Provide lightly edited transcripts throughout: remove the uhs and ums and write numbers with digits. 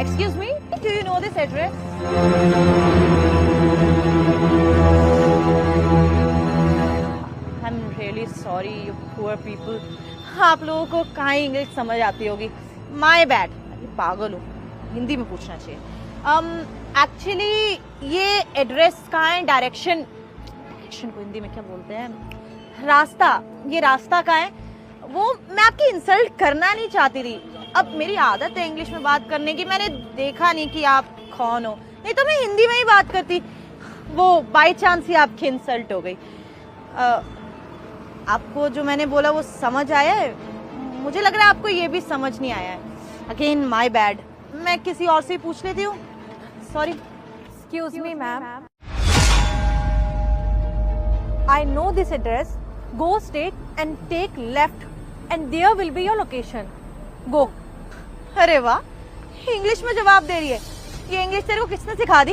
Excuse me, do you know this address? I'm really sorry, you poor people. आप लोगों को कहाँ English समझ आती होगी? My bad. पागल हूँ, हिंदी में पूछना चाहिए। एक्चुअली ये एड्रेस कहाँ है? डायरेक्शन को हिंदी में क्या बोलते हैं? रास्ता, ये रास्ता कहाँ है? वो मैं आपकी इंसल्ट करना नहीं चाहती थी। अब मेरी आदत है इंग्लिश में बात करने की, मैंने देखा नहीं कि आप कौन हो, नहीं तो मैं हिंदी में ही बात करती। वो बाय चांस ही आपकी इंसल्ट हो गई। आपको जो मैंने बोला वो समझ आया है? मुझे लग रहा है आपको ये भी समझ नहीं आया है। अगेन माय बैड, मैं किसी और से पूछ लेती हूँ। Sorry. Excuse me, ma'am. I know this address. Go straight and take left, and there will be your location. Go. अरे वाह, इंग्लिश में जवाब दे रही है। ये इंग्लिश तेरे को किसने सिखा दी?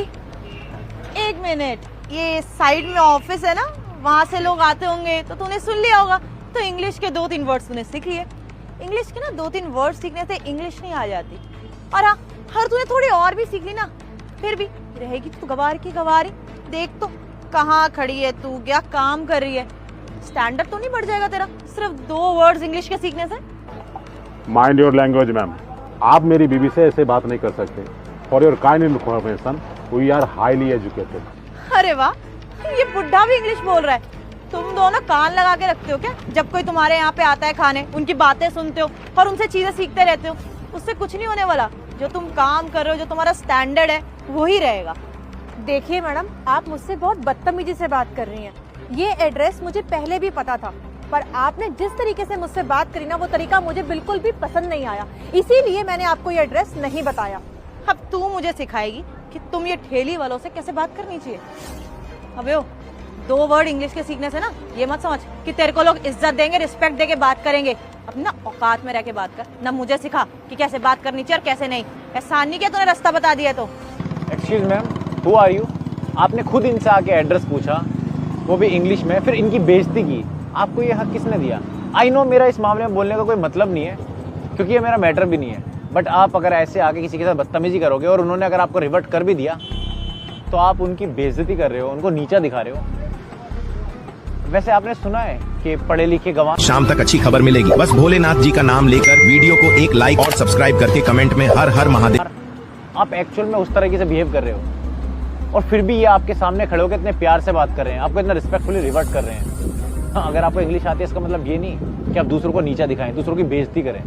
एक मिनट, ये साइड में ऑफिस है ना, वहाँ से लोग आते होंगे तो तूने सुन लिया होगा, तो इंग्लिश के 2-3 वर्ड्स तूने सीख लिए। इंग्लिश के ना 2-3 वर्ड सीखने से इंग्लिश नहीं आ जाती। और हाँ, हर तूने थोड़ी और भी सीख ली ना, फिर भी रहेगी तू गवार की गवारी। देख तो कहाँ खड़ी है तू, क्या काम कर रही है? स्टैंडर्ड तो नहीं बढ़ जाएगा तेरा सिर्फ 2 वर्ड्स इंग्लिश के सीखने से? माइंड योर लैंग्वेज मैम, आप मेरी बीवी से ऐसे बात नहीं कर सकते। For your kind information, we are highly educated. अरे वाह, ये बुढ़ा भी इंग्लिश बोल रहा है। तुम दोनों कान लगा के रखते हो क्या? जब कोई तुम्हारे यहाँ पे आता है खाने, उनकी बातें सुनते हो और उनसे चीजें सीखते रहते हो। उससे कुछ नहीं होने वाला। जो तुम काम कर रहे हो, जो तुम्हारा स्टैंडर्ड है, वही रहेगा। देखिए मैडम, आप मुझसे बहुत बदतमीजी से बात कर रही हैं। ये एड्रेस मुझे पहले भी पता था, पर आपने जिस तरीके से मुझसे बात करी ना, वो तरीका मुझे बिल्कुल भी पसंद नहीं आया। इसीलिए मैंने आपको ये एड्रेस नहीं बताया। अब तू मुझे सिखाएगी कि तुम ये ठेली वालों से कैसे बात करनी चाहिए? अबे ओ, 2 वर्ड इंग्लिश के सीखने से ना ये मत समझ कि तेरे को लोग इज्जत देंगे, रिस्पेक्ट देके बात करेंगे। अपनी ना औकात में रह के बात कर, ना मुझे सिखा कि कैसे बात करनी चाहिए और कैसे नहीं। एहसान नहीं किया तूने रास्ता बता दिया तो। Excuse ma'am, who are you? आपने खुद इनसे आके एड्रेस पूछा, वो भी इंग्लिश में, फिर इनकी बेइज्जती की। आपको ये हक किसने दिया? आई नो मेरा इस मामले में बोलने का कोई मतलब नहीं है, क्योंकि ये मेरा मैटर भी नहीं है। बट आप अगर ऐसे आके किसी के साथ बदतमीजी करोगे और उन्होंने अगर आपको रिवर्ट कर भी दिया, तो आप उनकी बेइज्जती कर रहे हो, उनको नीचा दिखा रहे हो। वैसे आपने सुना है कि पढ़े लिखे गवाह। शाम तक अच्छी खबर मिलेगी। बस भोलेनाथ जी का नाम लेकर वीडियो को एक लाइक और सब्सक्राइब करके कमेंट में हर हर महादेव। आप एक्चुअल में उस तरीके से बिहेव कर रहे हो, और फिर भी ये आपके सामने खड़े होकर इतने प्यार से बात कर रहे हैं, आपको इतना रिस्पेक्टफुली रिवर्ट कर रहे हैं। हाँ, अगर आपको इंग्लिश आती है इसका मतलब ये नहीं कि आप दूसरों को नीचा दिखाएं, दूसरों की बेइज्जती करें।